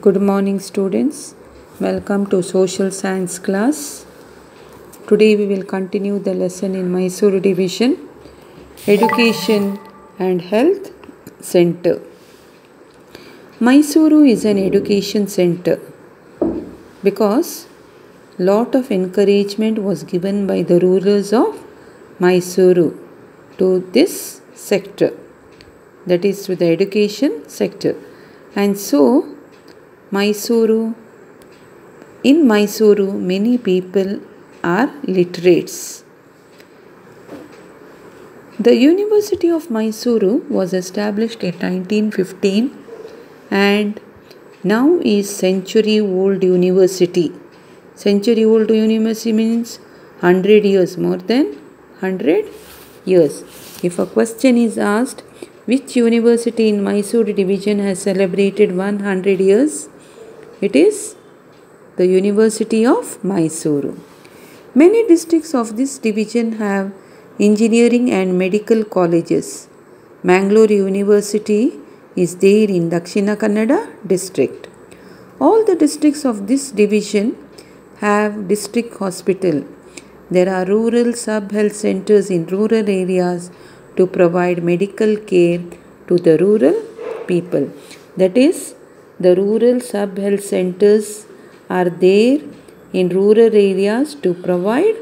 Good morning students. Welcome to social science class. Today we will continue the lesson in Mysuru division, Education and Health Center. Mysuru is an education center because lot of encouragement was given by the rulers of Mysuru to this sector, that is to the education sector. And so in Mysuru, many people are literates. The University of Mysuru was established in 1915 and now is century-old university. Century-old university means 100 years, more than 100 years. If a question is asked, which university in Mysuru division has celebrated 100 years? It is the University of Mysuru. Many districts of this division have engineering and medical colleges. Mangalore University is there in Dakshina Kannada district. All the districts of this division have district hospital. There are rural sub-health centers in rural areas to provide medical care to the rural people. That is, the rural sub-health centers are there in rural areas to provide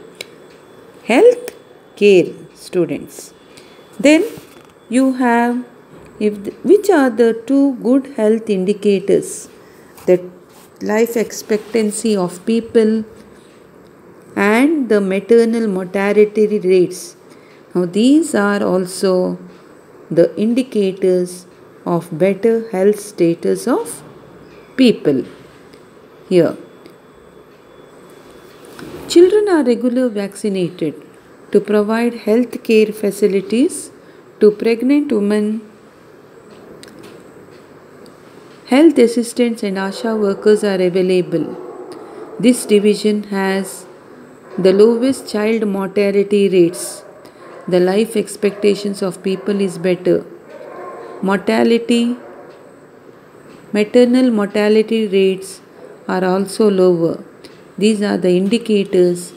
health care students. Then you have which are the two good health indicators? The life expectancy of people and the maternal mortality rates. Now these are also the indicators of better health status of people. Here, children are regularly vaccinated to provide health care facilities to pregnant women. Health assistants and ASHA workers are available. This division has the lowest child mortality rates. The life expectations of people is better. Maternal mortality rates are also lower. These are the indicators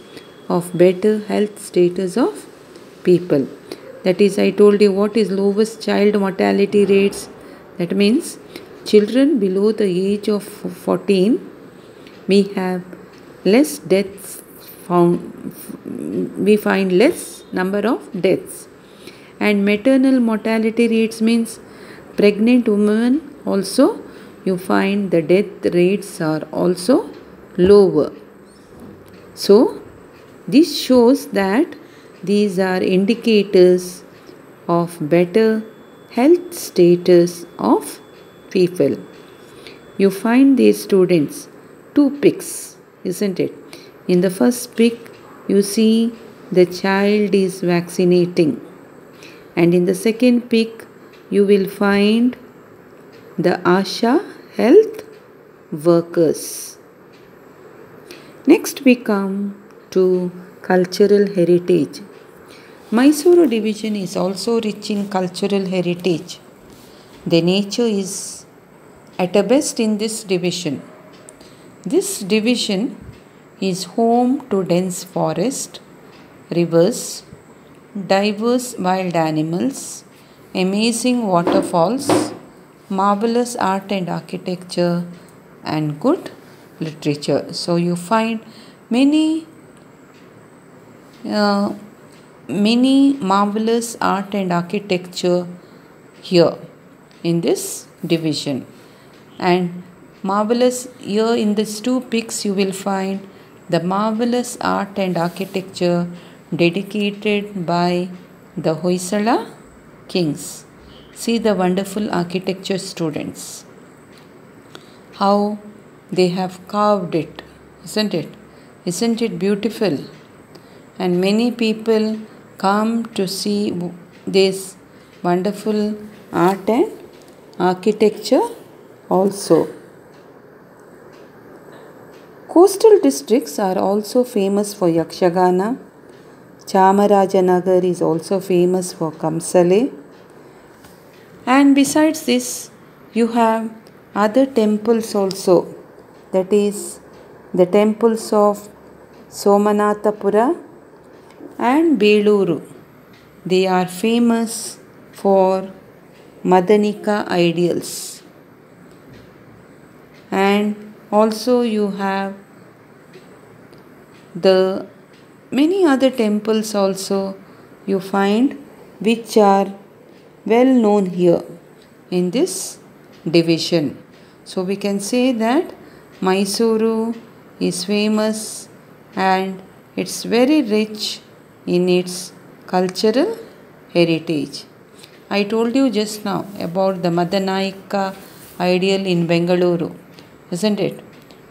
of better health status of people. That is, I told you what is lowest child mortality rates. That means children below the age of 14, we have less deaths found. We find less number of deaths. And maternal mortality rates means pregnant women also you find the death rates are also lower. So this shows that these are indicators of better health status of people. You find these students two pics, isn't it? In the first pic you see the child is vaccinating, and in the second pic you will find the ASHA health workers. Next we come to cultural heritage. Mysuru division is also rich in cultural heritage. The nature is at a best in this division. This division is home to dense forest, rivers, diverse wild animals, amazing waterfalls, marvelous art and architecture, and good literature. So you find many marvelous art and architecture here in this division. And marvelous, here in these two pics you will find the marvelous art and architecture dedicated by the Hoysala kings. See the wonderful architecture students, how they have carved it, isn't it? Isn't it beautiful? And many people come to see this wonderful art and architecture also. Coastal districts are also famous for Yakshagana. Chamarajanagar is also famous for Kamsale. And besides this, you have other temples also, that is the temples of Somanathapura and Beluru. They are famous for Madanika ideals. And also you have the many other temples also you find which are well known here in this division. So we can say that Mysuru is famous and it's very rich in its cultural heritage. I told you just now about the Madanaika ideal in Bengaluru, isn't it?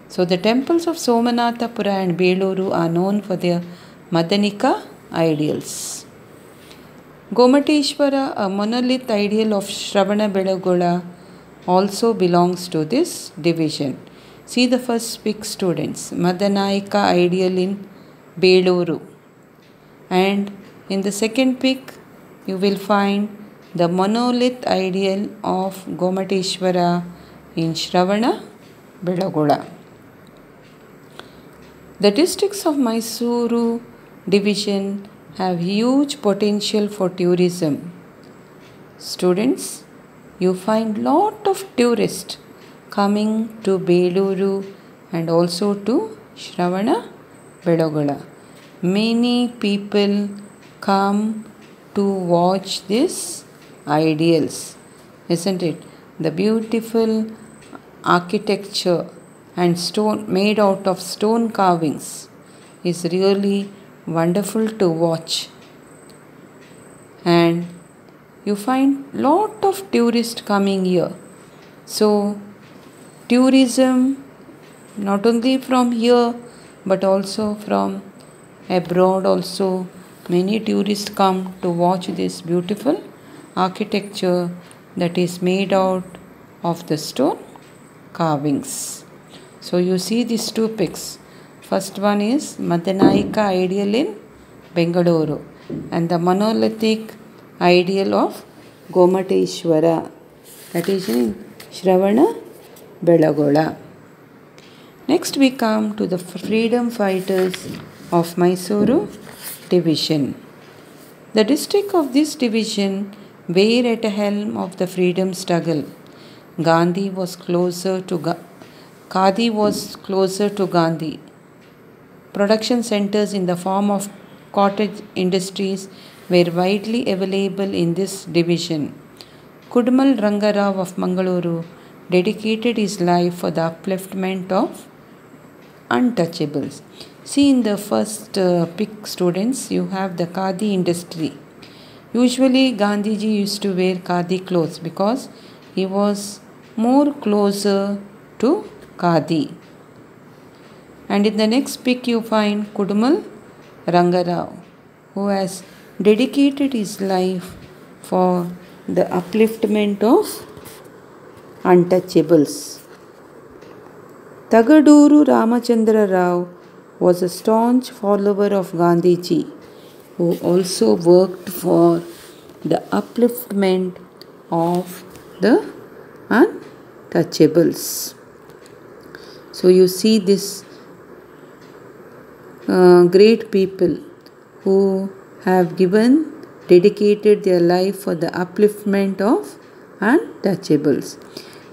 So the temples of Somanathapura and Beluru are known for their Madanika ideals. Gomateshwara, a monolith ideal of Shravana Bedagola, also belongs to this division. See the first pick, students. Madanaika ideal in Beluru. And in the second pick, you will find the monolith ideal of Gomateshwara in Shravana Bedagola. The districts of Mysuru division have huge potential for tourism. Students, you find lot of tourists coming to Beluru and also to Shravana Bedagola. Many people come to watch these ideals, isn't it? The beautiful architecture and stone made out of stone carvings is really wonderful to watch. And you find lot of tourists coming here. So tourism not only from here but also from abroad also, many tourists come to watch this beautiful architecture that is made out of the stone carvings. So you see these two pics. First one is Madanaika ideal in Bengaluru and the monolithic ideal of Gomateshwara, that is in Shravana Bedagola. Next we come to the freedom fighters of Mysuru division. The district of this division were at the helm of the freedom struggle. Khadi was closer to Gandhi. Production centers in the form of cottage industries were widely available in this division. Kudumal Rangarao of Mangaluru dedicated his life for the upliftment of untouchables. See in the first pick, students, you have the khadi industry. Usually Gandhiji used to wear khadi clothes because he was more closer to khadi. And in the next pick you find Kudumal Rangarao, who has dedicated his life for the upliftment of untouchables. Tagaduru Ramachandra Rao was a staunch follower of Gandhiji, who also worked for the upliftment of the untouchables. So you see this great people who have dedicated their life for the upliftment of untouchables.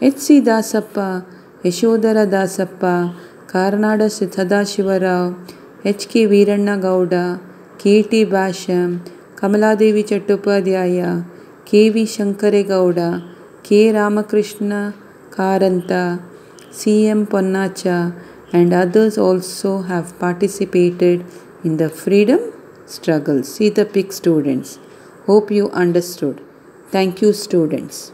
H.C. Dasappa, Yashodhara Dasappa, Karnada Sadashivarao, H.K. Veeranna Gowda, K.T. Basham, Kamaladevi Chattopadhyaya, K.V. Shankare Gowda, K. Ramakrishna Karanta, C.M. Ponnacha and others also have participated in the freedom struggle. See the pic, students. Hope you understood. Thank you, students.